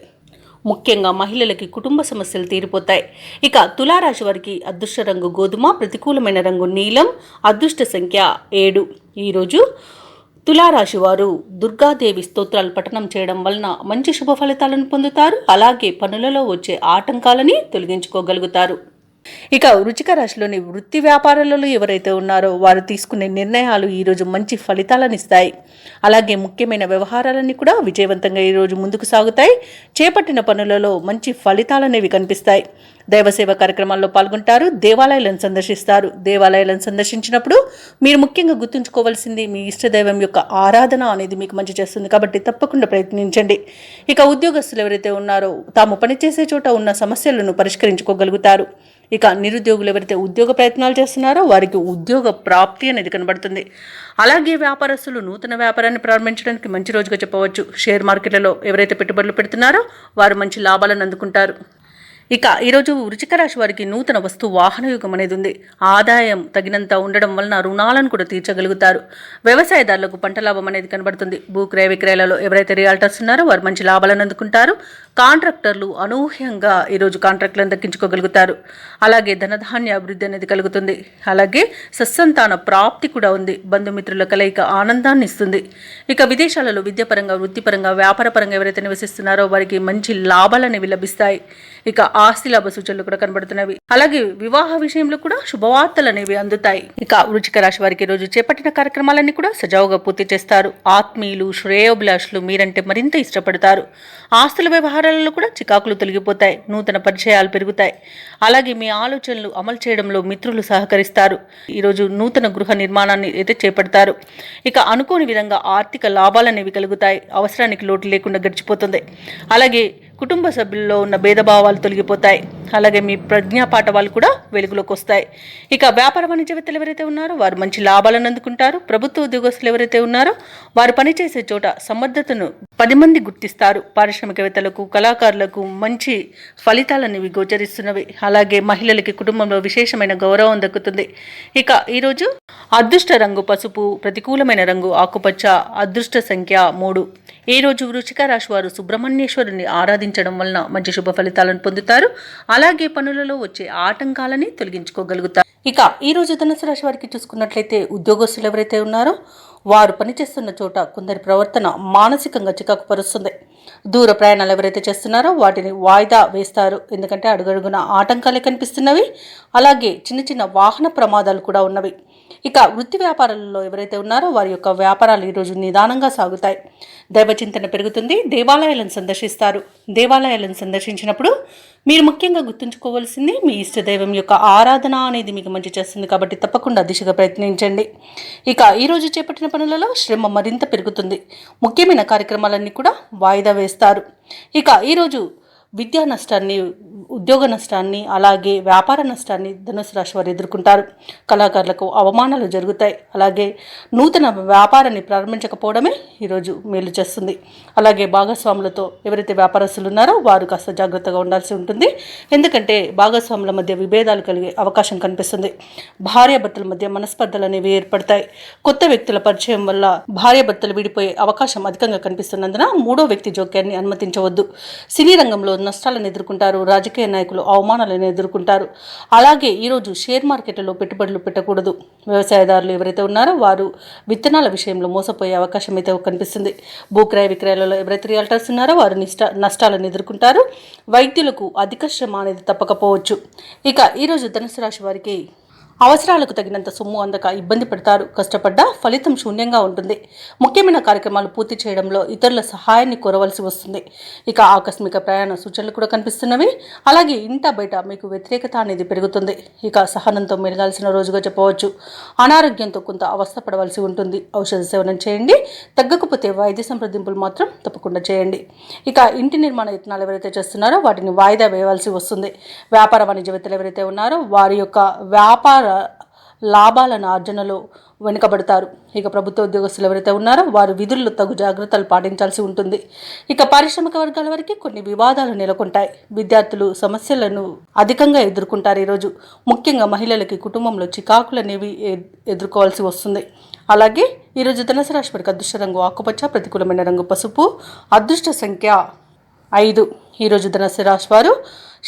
ముఖ్యంగా మహిళలకి కుటుంబ సమస్యలు తీరిపోతాయి. ఇక తులారాశి వారికి అదృష్ట రంగు గోధుమ, ప్రతికూలమైన రంగు నీలం, అదృష్ట సంఖ్య 7. ఈరోజు తులారాశి వారు దుర్గాదేవి స్తోత్రాలు పఠనం చేయడం వలన మంచి శుభ ఫలితాలను పొందుతారు. అలాగే పనులలో వచ్చే ఆటంకాలని తొలగించుకోగలుగుతారు. ఇక వృశ్చిక రాశిలోని వృత్తి వ్యాపారాలలో ఎవరైతే ఉన్నారో వారు తీసుకునే నిర్ణయాలు ఈరోజు మంచి ఫలితాలను ఇస్తాయి. అలాగే ముఖ్యమైన వ్యవహారాలన్నీ కూడా విజయవంతంగా ఈరోజు ముందుకు సాగుతాయి. చేపట్టిన పనులలో మంచి ఫలితాలనేవి కనిపిస్తాయి. దైవసేవ కార్యక్రమాల్లో పాల్గొంటారు. దేవాలయాలను సందర్శిస్తారు. దేవాలయాలను సందర్శించినప్పుడు మీరు ముఖ్యంగా గుర్తుంచుకోవాల్సింది మీ ఇష్టదైవం యొక్క ఆరాధన అనేది మీకు మంచి చేస్తుంది. కాబట్టి తప్పకుండా ప్రయత్నించండి. ఇక ఉద్యోగస్తులు ఎవరైతే ఉన్నారో తాము పనిచేసే చోట ఉన్న సమస్యలను పరిష్కరించుకోగలుగుతారు. ఇక నిరుద్యోగులు ఎవరైతే ఉద్యోగ ప్రయత్నాలు చేస్తున్నారో వారికి ఉద్యోగ ప్రాప్తి అనేది కనబడుతుంది. అలాగే వ్యాపారస్తులు నూతన వ్యాపారాన్ని ప్రారంభించడానికి మంచి రోజుగా చెప్పవచ్చు. షేర్ మార్కెట్లలో ఎవరైతే పెట్టుబడులు పెడుతున్నారో వారు మంచి లాభాలను అందుకుంటారు. ఇక ఈరోజు వృశ్చిక రాశి వారికి నూతన వస్తు వాహన యుగం అనేది ఉంది. ఆదాయం తగినంత ఉండడం వలన రుణాలను కూడా తీర్చగలుగుతారు. వ్యవసాయదారులకు పంట లాభం అనేది కనబడుతుంది. భూక్రయ విక్రయాలలో ఎవరైతే రియాల్టర్స్ ఉన్నారో వారు మంచి లాభాలను అందుకుంటారు. కాంట్రాక్టర్లు అనూహ్యంగా ఈరోజు కాంట్రాక్టులను దక్కించుకోగలుగుతారు. అలాగే ధనధాన్య అభివృద్ధి అనేది కలుగుతుంది. అలాగే సత్సంతాన ప్రాప్తి కూడా ఉంది. బంధుమిత్రుల కలయిక ఆనందాన్ని ఇస్తుంది. ఇక విదేశాలలో విద్యాపరంగా, వృత్తిపరంగా, వ్యాపారపరంగా ఎవరైతే నివసిస్తున్నారో వారికి మంచి లాభాలు అనేవి లభిస్తాయి. ఇక ఆస్తి లాభ సూచనలు కూడా కనబడుతున్నవి. అలాగే వివాహ విషయంలో కూడా శుభవార్తలు అనేవి అందుతాయి. ఇక వృశ్చిక రాశి వారికి రోజు చేపట్టిన కార్యక్రమాలన్నీ కూడా సజావుగా పూర్తి చేస్తారు. ఆత్మీయులు, శ్రేయోభిలాషులు మీరంటే మరింత ఇష్టపడతారు. ఆస్తుల వ్యవహారాలలో కూడా చికాకులు తొలగిపోతాయి. నూతన పరిచయాలు పెరుగుతాయి. అలాగే మీ ఆలోచనలు అమలు చేయడంలో మిత్రులు సహకరిస్తారు. ఈరోజు నూతన గృహ నిర్మాణాన్ని అయితే చేపడతారు. ఇక అనుకోని విధంగా ఆర్థిక లాభాలు అనేవి కలుగుతాయి. అవసరానికి లోటు లేకుండా గడిచిపోతుంది. అలాగే కుటుంబ సభ్యుల్లో ఉన్న భేదభావాలు తొలగిపోతాయి. అలాగే మీ ప్రజ్ఞాపాఠవాలు కూడా వెలుగులోకి వస్తాయి. ఇక వ్యాపార వాణిజ్యవేత్తలు ఎవరైతే ఉన్నారో వారు మంచి లాభాలను అందుకుంటారు. ప్రభుత్వ ఉద్యోగస్తులు ఎవరైతే ఉన్నారో వారు పనిచేసే చోట సమర్థతను 10 మంది గుర్తిస్తారు. పారిశ్రామికవేత్తలకు, కళాకారులకు మంచి ఫలితాలనేవి గోచరిస్తున్నవి. అలాగే మహిళలకి కుటుంబంలో విశేషమైన గౌరవం దక్కుతుంది. ఇక ఈరోజు అదృష్ట రంగు పసుపు, ప్రతికూలమైన రంగు ఆకుపచ్చ, అదృష్ట సంఖ్య 3. ఈ రోజు వృశ్చిక రాశి వారు సుబ్రహ్మణ్యేశ్వరుని ఆరాధించడం వలన మంచి శుభ ఫలితాలను పొందుతారు. అలాగే పనులలో వచ్చే ఆటంకాలని తొలగించుకోగలుగుతారు. ఇక ఈ రోజు ధనుసు రాశి వారికి చూసుకున్నట్లయితే ఉద్యోగస్తులు ఎవరైతే ఉన్నారో వారు పనిచేస్తున్న చోట కొందరి ప్రవర్తన మానసికంగా చికాకు పరుస్తుంది. దూర ప్రయాణాలు ఎవరైతే చేస్తున్నారో వాటిని వాయిదా వేస్తారు. ఎందుకంటే అడుగడుగున ఆటంకాలే కనిపిస్తున్నవి. అలాగే చిన్న చిన్న వాహన ప్రమాదాలు కూడా ఉన్నవి. ఇక వృత్తి వ్యాపారాలలో ఎవరైతే ఉన్నారో వారి యొక్క వ్యాపారాలు ఈరోజు నిదానంగా సాగుతాయి. దైవచింతన పెరుగుతుంది. దేవాలయాలను సందర్శిస్తారు. దేవాలయాలను సందర్శించినప్పుడు మీరు ముఖ్యంగా గుర్తుంచుకోవాల్సింది మీ ఇష్టదైవం యొక్క ఆరాధన అనేది మీకు మంచి చేస్తుంది. కాబట్టి తప్పకుండా దిశగా ప్రయత్నించండి. ఇక ఈరోజు చేపట్టిన పనులలో శ్రమ మరింత పెరుగుతుంది. ముఖ్యమైన కార్యక్రమాలన్నీ కూడా వాయిదా వేస్తారు. ఇక ఈరోజు విద్యా నష్టాన్ని, ఉద్యోగ నష్టాన్ని, అలాగే వ్యాపార నష్టాన్ని ధనుసు రాశి వారు ఎదుర్కొంటారు. కళాకారులకు అవమానాలు జరుగుతాయి. అలాగే నూతన వ్యాపారాన్ని ప్రారంభించకపోవడమే ఈరోజు మేలు చేస్తుంది. అలాగే భాగస్వాములతో ఎవరైతే వ్యాపారస్తులు ఉన్నారో వారు కాస్త జాగ్రత్తగా ఉండాల్సి ఉంటుంది. ఎందుకంటే భాగస్వాముల మధ్య విభేదాలు కలిగే అవకాశం కనిపిస్తుంది. భార్యాభర్తల మధ్య మనస్పర్ధలు అనేవి ఏర్పడతాయి. కొత్త వ్యక్తుల పరిచయం వల్ల భార్యాభర్తలు విడిపోయే అవకాశం అధికంగా కనిపిస్తున్నందున 3వ వ్యక్తి జోక్యాన్ని అనుమతించవద్దు. సినీ రంగంలో నష్టాలను ఎదుర్కొంటారు. రాజకీయ నాయకులు అవమానాలను ఎదుర్కొంటారు. అలాగే ఈరోజు షేర్ మార్కెట్లలో పెట్టుబడులు పెట్టకూడదు. వ్యవసాయదారులు ఎవరైతే ఉన్నారో వారు విత్తనాల విషయంలో మోసపోయే అవకాశం అయితే కనిపిస్తుంది. భూక్రయ విక్రయాలలో ఎవరైతే రియాల్టర్స్ ఉన్నారో వారు నష్టాలను ఎదుర్కొంటారు. వైద్యులకు అధిక శ్రమ అనేది తప్పకపోవచ్చు. ఇక ఈరోజు ధనుసు రాశి వారికి అవసరాలకు తగినంత సొమ్ము అందక ఇబ్బంది పడతారు. కష్టపడ్డా ఫలితం శూన్యంగా ఉంటుంది. ముఖ్యమైన కార్యక్రమాలు పూర్తి చేయడంలో ఇతరుల సహాయాన్ని కోరవలసి వస్తుంది. ఇక ఆకస్మిక ప్రయాణ సూచనలు కూడా కనిపిస్తున్నవి. అలాగే ఇంట బయట మీకు వ్యతిరేకత అనేది పెరుగుతుంది. ఇక సహనంతో మెలగాల్సిన రోజుగా చెప్పవచ్చు. అనారోగ్యంతో కొంత అవస్థపడవలసి ఉంటుంది. ఔషధ సేవనం చేయండి. తగ్గకపోతే వైద్య సంప్రదింపులు మాత్రం తప్పకుండా చేయండి. ఇక ఇంటి నిర్మాణ యత్నాలు ఎవరైతే చేస్తున్నారో వాటిని వాయిదా వేయవలసి వస్తుంది. వ్యాపార వాణిజ్యవేత్తలు ఎవరైతే ఉన్నారో వారి యొక్క వ్యాపార లాభాలను ఆర్జనలో వెనుకబడతారు. ఇక ప్రభుత్వ ఉద్యోగస్తులు ఎవరైతే ఉన్నారో వారు విధుల్లో తగు జాగ్రత్తలు పాటించాల్సి ఉంటుంది. ఇక పారిశ్రామిక వర్గాల వరకు కొన్ని వివాదాలు నెలకొంటాయి. విద్యార్థులు సమస్యలను అధికంగా ఎదుర్కొంటారు. ఈరోజు ముఖ్యంగా మహిళలకి కుటుంబంలో చికాకులనేవి ఎదుర్కోవాల్సి వస్తుంది. అలాగే ఈరోజు ధనుసు రాశి వారికి అదృష్ట రంగు ఆకుపచ్చ, ప్రతికూలమైన రంగు పసుపు, అదృష్ట సంఖ్య 5. ఈరోజు ధనుసు రాశి వారు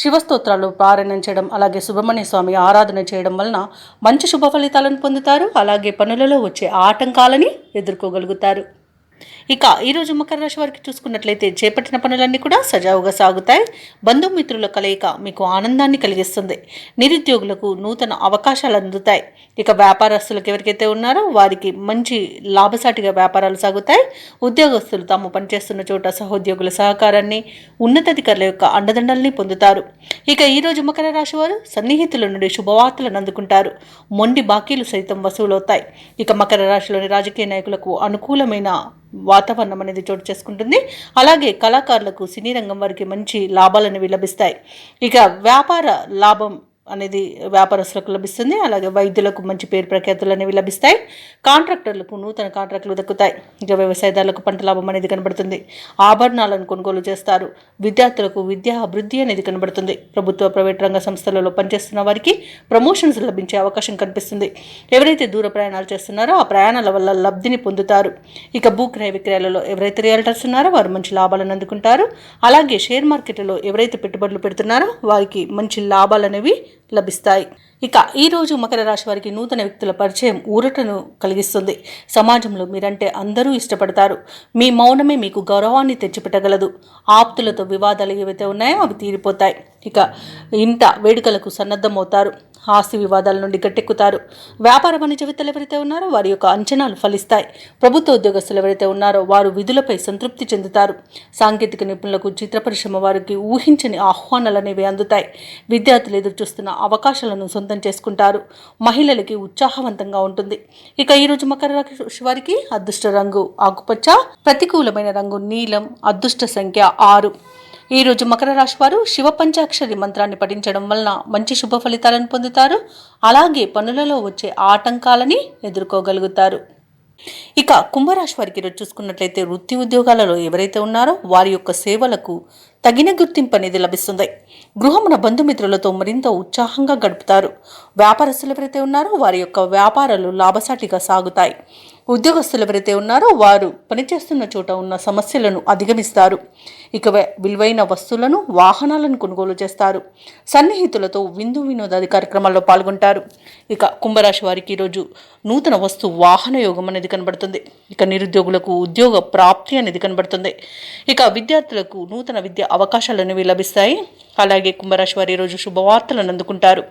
శివస్తోత్రాలు పారాయణం చేయడం, అలాగే సుబ్రహ్మణ్య స్వామి ఆరాధన చేయడం వలన మంచి శుభ ఫలితాలను పొందుతారు. అలాగే పనులలో వచ్చే ఆటంకాలని ఎదుర్కోగలుగుతారు. ఇక ఈరోజు మకర రాశి వారికి చూసుకున్నట్లయితే చేపట్టిన పనులన్నీ కూడా సజావుగా సాగుతాయి. బంధుమిత్రుల కలయిక మీకు ఆనందాన్ని కలిగిస్తుంది. నిరుద్యోగులకు నూతన అవకాశాలు అందుతాయి. ఇక వ్యాపారస్తులకు ఎవరికైతే ఉన్నారో వారికి మంచి లాభసాటిగా వ్యాపారాలు సాగుతాయి. ఉద్యోగస్తులు తాము పనిచేస్తున్న చోట సహోద్యోగుల సహకారాన్ని, ఉన్నతాధికారుల యొక్క అండదండల్ని పొందుతారు. ఇక ఈరోజు మకర రాశి వారు సన్నిహితుల నుండి శుభవార్తలను అందుకుంటారు. మొండి బాకీలు సైతం వసూలవుతాయి. ఇక మకర రాశిలోని రాజకీయ నాయకులకు అనుకూలమైన వాతావరణం అనేది చోటు చేసుకుంటుంది. అలాగే కళాకారులకు, సినీ రంగం వారికి మంచి లాభాలు అనేవి లభిస్తాయి. ఇక వ్యాపార లాభం అనేది వ్యాపారస్తులకు లభిస్తుంది. అలాగే వైద్యులకు మంచి పేరు ప్రఖ్యాతులు అనేవి లభిస్తాయి. కాంట్రాక్టర్లకు నూతన కాంట్రాక్టులు దక్కుతాయి. ఇక వ్యవసాయదారులకు పంట లాభం అనేది కనబడుతుంది. ఆభరణాలను కొనుగోలు చేస్తారు. విద్యార్థులకు విద్యా అభివృద్ధి అనేది కనబడుతుంది. ప్రభుత్వ, ప్రైవేట్ రంగ సంస్థలలో పనిచేస్తున్న వారికి ప్రమోషన్స్ లభించే అవకాశం కనిపిస్తుంది. ఎవరైతే దూర ప్రయాణాలు చేస్తున్నారో ఆ ప్రయాణాల వల్ల లబ్ధిని పొందుతారు. ఇక భూ క్రయ విక్రయాలలో ఎవరైతే రియల్టర్స్ ఉన్నారో వారు మంచి లాభాలను అందుకుంటారు. అలాగే షేర్ మార్కెట్లో ఎవరైతే పెట్టుబడులు పెడుతున్నారో వారికి మంచి లాభాలు అనేవి లభిస్తాయి. ఇక ఈరోజు మకర రాశి వారికి నూతన వ్యక్తుల పరిచయం ఊరటను కలిగిస్తుంది. సమాజంలో మీరంటే అందరూ ఇష్టపడతారు. మీ మౌనమే మీకు గౌరవాన్ని తెచ్చిపెట్టగలదు. ఆప్తులతో వివాదాలు ఏవైతే ఉన్నాయో అవి తీరిపోతాయి. ఇక ఇంట వేడుకలకు సన్నద్ధమవుతారు. ఆస్తి వివాదాల నుండి గట్టెక్కుతారు. వ్యాపార వాణిజ్యవేత్తలు ఎవరైతే ఉన్నారో వారి యొక్క అంచనాలు ఫలిస్తాయి. ప్రభుత్వ ఉద్యోగస్తులు ఎవరైతే ఉన్నారో వారు విధులపై సంతృప్తి చెందుతారు. సాంకేతిక నిపుణులకు, చిత్ర పరిశ్రమ వారికి ఊహించని ఆహ్వానాలు అనేవి అందుతాయి. విద్యార్థులు ఎదురు చూస్తున్న అవకాశాలను సొంతం చేసుకుంటారు. మహిళలకి ఉత్సాహవంతంగా ఉంటుంది. ఇక ఈరోజు మకర రాశి వారికి అదృష్ట రంగు ఆకుపచ్చ, ప్రతికూలమైన రంగు నీలం, అదృష్ట సంఖ్య 6. ఈరోజు మకర రాశి వారు శివ పంచాక్షరి మంత్రాన్ని పఠించడం వలన మంచి శుభ ఫలితాలను పొందుతారు. అలాగే పనులలో వచ్చే ఆటంకాలని ఎదుర్కోగలుగుతారు. ఇక కుంభరాశి వారికి ఈరోజు చూసుకున్నట్లయితే వృత్తి ఉద్యోగాలలో ఎవరైతే ఉన్నారో వారి యొక్క సేవలకు తగిన గుర్తింపు అనేది లభిస్తుంది. గృహమున బంధుమిత్రులతో మరింత ఉత్సాహంగా గడుపుతారు. వ్యాపారస్తులు ఎవరైతే ఉన్నారో వారి యొక్క వ్యాపారాలు లాభసాటిగా సాగుతాయి. ఉద్యోగస్తులు ఎవరైతే ఉన్నారో వారు పనిచేస్తున్న చోట ఉన్న సమస్యలను అధిగమిస్తారు. ఇక విలువైన వస్తువులను, వాహనాలను కొనుగోలు చేస్తారు. సన్నిహితులతో విందు వినోదాది కార్యక్రమాల్లో పాల్గొంటారు. ఇక కుంభరాశి వారికి ఈరోజు నూతన వస్తు వాహన యోగం అనేది కనబడుతుంది. ఇక నిరుద్యోగులకు ఉద్యోగ ప్రాప్తి అనేది కనబడుతుంది. ఇక విద్యార్థులకు నూతన విద్య అవకాశాలు అనేవి లభిస్తాయి. అలాగే కుంభరాశి వారి ఈరోజు శుభవార్తలను అందుకుంటారు.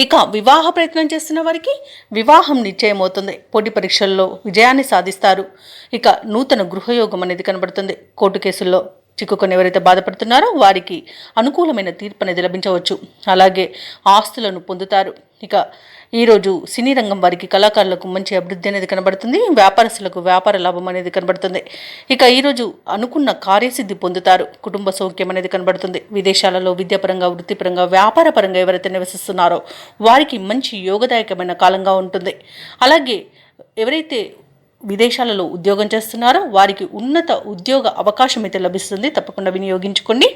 ఇక వివాహ ప్రయత్నం చేస్తున్న వారికి వివాహం నిశ్చయమవుతుంది. పోటీ పరీక్షల్లో విజయాన్ని సాధిస్తారు. ఇక నూతన గృహయోగం అనేది కనబడుతుంది. కోర్టు కేసుల్లో చిక్కుకొని ఎవరైతే బాధపడుతున్నారో వారికి అనుకూలమైన తీర్పు అనేది లభించవచ్చు. అలాగే ఆస్తులను పొందుతారు. ఇక ఈరోజు సినీ రంగం వారికి, కళాకారులకు మంచి అభివృద్ధి అనేది కనబడుతుంది. వ్యాపారస్తులకు వ్యాపార లాభం అనేది కనబడుతుంది. ఇక ఈరోజు అనుకున్న కార్యసిద్ధి పొందుతారు. కుటుంబ సౌఖ్యం అనేది కనబడుతుంది. విదేశాలలో విద్యాపరంగా, వృత్తిపరంగా, వ్యాపారపరంగా ఎవరైతే నివసిస్తున్నారో వారికి మంచి యోగదాయకమైన కాలంగా ఉంటుంది. అలాగే ఎవరైతే విదేశాలలో ఉద్యోగం చేస్తున్నారో వారికి ఉన్నత ఉద్యోగ అవకాశం అయితే లభిస్తుంది. తప్పకుండా వినియోగించుకోండి.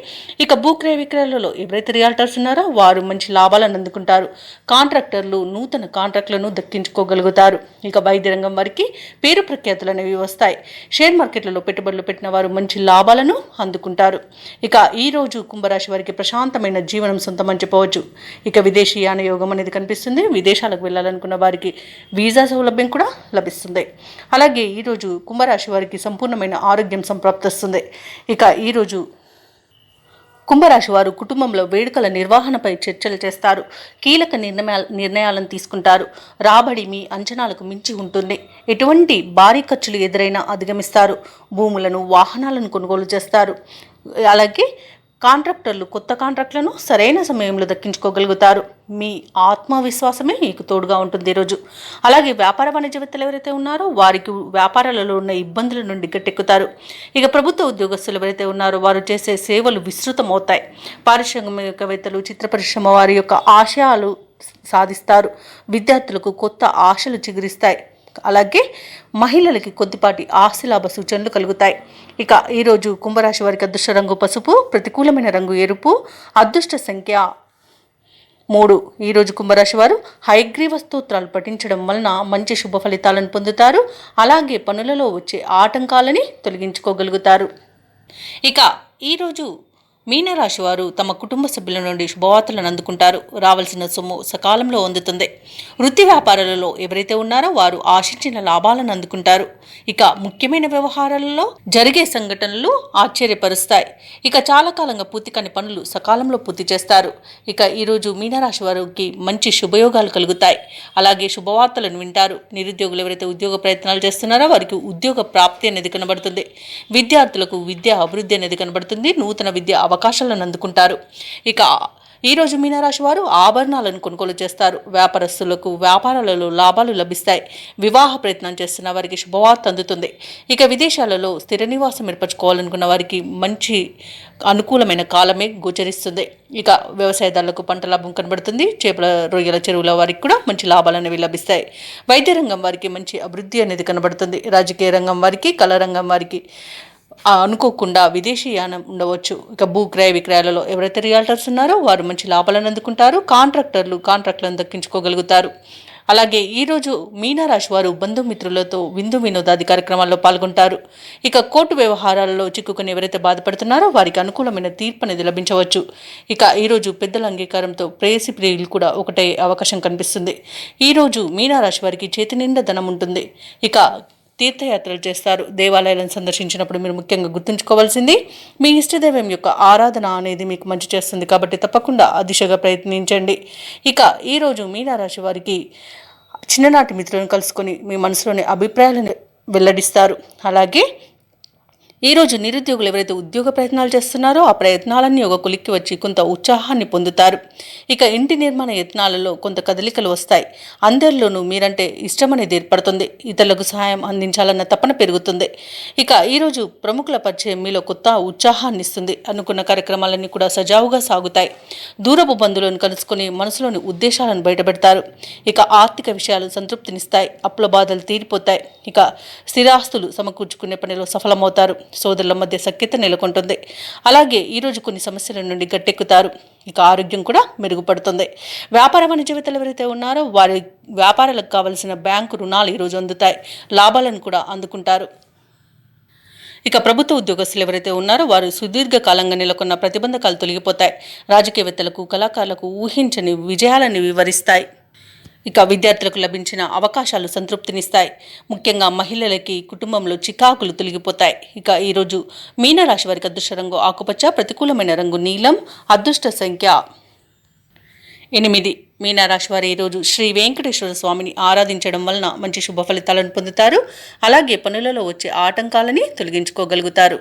ఇక భూక్రయ విక్రయాలలో ఎవరైతే రియాల్టర్స్ ఉన్నారో వారు మంచి లాభాలను అందుకుంటారు. కాంట్రాక్టర్లు నూతన కాంట్రాక్టులను దక్కించుకోగలుగుతారు. ఇక వైద్య రంగం వారికి పేరు ప్రఖ్యాతులు అనేవి వస్తాయి. షేర్ మార్కెట్లలో పెట్టుబడులు పెట్టిన వారు మంచి లాభాలను అందుకుంటారు. ఇక ఈరోజు కుంభరాశి వారికి ప్రశాంతమైన జీవనం సొంతమని చెప్పవచ్చు. ఇక విదేశీయాన యోగం అనేది కనిపిస్తుంది. విదేశాలకు వెళ్ళాలనుకున్న వారికి వీసా సౌలభ్యం కూడా లభిస్తుంది. అలాగే ఈరోజు కుంభరాశి వారికి సంపూర్ణమైన ఆరోగ్యం సంప్రాప్తిస్తుంది. ఇక ఈరోజు కుంభరాశి వారు కుటుంబంలో వేడుకల నిర్వహణపై చర్చలు చేస్తారు. కీలక నిర్ణయాలను తీసుకుంటారు. రాబడి మీ అంచనాలకు మించి ఉంటుంది. ఎటువంటి భారీ ఖర్చులు ఎదురైనా అధిగమిస్తారు. భూములను, వాహనాలను కొనుగోలు చేస్తారు. అలాగే కాంట్రాక్టర్లు కొత్త కాంట్రాక్టులను సరైన సమయంలో దక్కించుకోగలుగుతారు. మీ ఆత్మవిశ్వాసమే మీకు తోడుగా ఉంటుంది ఈరోజు. అలాగే వ్యాపార వాణిజ్యవేత్తలు ఎవరైతే ఉన్నారో వారికి వ్యాపారాలలో ఉన్న ఇబ్బందుల నుండి గట్టెక్కుతారు. ఇక ప్రభుత్వ ఉద్యోగస్తులు ఎవరైతే ఉన్నారో వారు చేసే సేవలు విస్తృతమవుతాయి. పారిశ్రామికవేత్తలు, చిత్ర పరిశ్రమ వారి యొక్క ఆశయాలు సాధిస్తారు. విద్యార్థులకు కొత్త ఆశలు చిగురిస్తాయి. అలాగే మహిళలకి కొద్దిపాటి ఆస్తిలాభ సూచనలు కలుగుతాయి. ఇక ఈరోజు కుంభరాశి వారికి అదృష్ట రంగు పసుపు, ప్రతికూలమైన రంగు ఎరుపు, అదృష్ట సంఖ్య 3. ఈరోజు కుంభరాశి వారు హయగ్రీవ స్తోత్రాలు పఠించడం వలన మంచి శుభ ఫలితాలను పొందుతారు. అలాగే పనులలో వచ్చే ఆటంకాలని తొలగించుకోగలుగుతారు. ఇక ఈరోజు మీనరాశి వారు తమ కుటుంబ సభ్యుల నుండి శుభవార్తలను అందుకుంటారు. రావాల్సిన సొమ్ము సకాలంలో అందుతుంది. వృత్తి వ్యాపారాలలో ఎవరైతే ఉన్నారో వారు ఆశించిన లాభాలను అందుకుంటారు. ఇక ముఖ్యమైన వ్యవహారాలలో జరిగే సంఘటనలు ఆశ్చర్యపరుస్తాయి. ఇక చాలా కాలంగా పూర్తి కాని పనులు సకాలంలో పూర్తి చేస్తారు. ఇక ఈరోజు మీనరాశి వారికి మంచి శుభయోగాలు కలుగుతాయి. అలాగే శుభవార్తలను వింటారు. నిరుద్యోగులు ఎవరైతే ఉద్యోగ ప్రయత్నాలు చేస్తున్నారో వారికి ఉద్యోగ ప్రాప్తి అనేది కనబడుతుంది. విద్యార్థులకు విద్యా అభివృద్ధి అనేది కనబడుతుంది. నూతన విద్య అవకాశాలను అందుకుంటారు. ఇక ఈరోజు మీనరాశి వారు ఆభరణాలను కొనుగోలు చేస్తారు. వ్యాపారస్తులకు వ్యాపారాలలో లాభాలు లభిస్తాయి. వివాహ ప్రయత్నం చేస్తున్న వారికి శుభవార్త అందుతుంది. ఇక విదేశాలలో స్థిర నివాసం ఏర్పరచుకోవాలనుకున్న వారికి మంచి అనుకూలమైన కాలమే గోచరిస్తుంది. ఇక వ్యవసాయదారులకు పంట లాభం కనబడుతుంది. చేపల, రొయ్యల చెరువుల వారికి కూడా మంచి లాభాలు అనేవి లభిస్తాయి. వైద్య రంగం వారికి మంచి అభివృద్ధి అనేది కనబడుతుంది. రాజకీయ రంగం వారికి, కళా రంగం వారికి అనుకోకుండా విదేశీయానం ఉండవచ్చు. ఇక భూ క్రయ విక్రయాలలో ఎవరైతే రియాల్టర్స్ ఉన్నారో వారు మంచి లాభాలను అందుకుంటారు. కాంట్రాక్టర్లు కాంట్రాక్టులను దక్కించుకోగలుగుతారు. అలాగే ఈరోజు మీనరాశి వారు బంధుమిత్రులతో విందు వినోదాది కార్యక్రమాల్లో పాల్గొంటారు. ఇక కోర్టు వ్యవహారాలలో చిక్కుకుని ఎవరైతే బాధపడుతున్నారో వారికి అనుకూలమైన తీర్పు అనేది లభించవచ్చు. ఇక ఈరోజు పెద్దల అంగీకారంతో ప్రేయసి ప్రియులు కూడా ఒకటే అవకాశం కనిపిస్తుంది. ఈరోజు మీనరాశి వారికి చేతి నిండా ధనం ఉంటుంది. ఇక తీర్థయాత్రలు చేస్తారు. దేవాలయాలను సందర్శించినప్పుడు మీరు ముఖ్యంగా గుర్తుంచుకోవాల్సింది మీ ఇష్టదైవం యొక్క ఆరాధన అనేది మీకు మంచి చేస్తుంది. కాబట్టి తప్పకుండా ఆ దిశగా ప్రయత్నించండి. ఇక ఈరోజు మీనరాశి వారికి చిన్ననాటి మిత్రులను కలుసుకొని మీ మనసులోని అభిప్రాయాలను వెల్లడిస్తారు. అలాగే ఈరోజు నిరుద్యోగులు ఎవరైతే ఉద్యోగ ప్రయత్నాలు చేస్తున్నారో ఆ ప్రయత్నాలన్నీ ఒక కొలిక్కి వచ్చి కొంత ఉత్సాహాన్ని పొందుతారు. ఇక ఇంటి నిర్మాణ యత్నాలలో కొంత కదలికలు వస్తాయి. అందరిలోనూ మీరంటే ఇష్టం అనేది ఏర్పడుతుంది. ఇతరులకు సహాయం అందించాలన్న తపన పెరుగుతుంది. ఇక ఈరోజు ప్రముఖుల పరిచయం మీలో కొత్త ఉత్సాహాన్ని ఇస్తుంది. అనుకున్న కార్యక్రమాలన్నీ కూడా సజావుగా సాగుతాయి. దూరపు బంధువులను కలుసుకొని మనసులోని ఉద్దేశాలను బయటపెడతారు. ఇక ఆర్థిక విషయాలు సంతృప్తినిస్తాయి. అప్పుల బాధలు తీరిపోతాయి. ఇక స్థిరాస్తులు సమకూర్చుకునే పనిలో సఫలమవుతారు. సోదరుల మధ్య సఖ్యత నెలకొంటుంది. అలాగే ఈరోజు కొన్ని సమస్యల నుండి గట్టెక్కుతారు. ఇక ఆరోగ్యం కూడా మెరుగుపడుతుంది. వ్యాపార వాణిజ్యవేత్తలు ఎవరైతే ఉన్నారో వారి వ్యాపారాలకు కావలసిన బ్యాంకు రుణాలు ఈరోజు అందుతాయి. లాభాలను కూడా అందుకుంటారు. ఇక ప్రభుత్వ ఉద్యోగస్తులు ఎవరైతే ఉన్నారో వారు సుదీర్ఘకాలంగా నెలకొన్న ప్రతిబంధకాలు తొలగిపోతాయి. రాజకీయవేత్తలకు, కళాకారులకు ఊహించని విజయాలను వివరిస్తాయి. ఇక విద్యార్థులకు లభించిన అవకాశాలు సంతృప్తినిస్తాయి. ముఖ్యంగా మహిళలకి కుటుంబంలో చికాకులు తొలగిపోతాయి. ఇక ఈరోజు మీనరాశి వారికి అదృష్ట రంగు ఆకుపచ్చ, ప్రతికూలమైన రంగు నీలం, అదృష్ట సంఖ్య 8. మీనరాశి వారు ఈరోజు శ్రీ వెంకటేశ్వర స్వామిని ఆరాధించడం వలన మంచి శుభ ఫలితాలను పొందుతారు. అలాగే పనులలో వచ్చే ఆటంకాలని తొలగించుకోగలుగుతారు.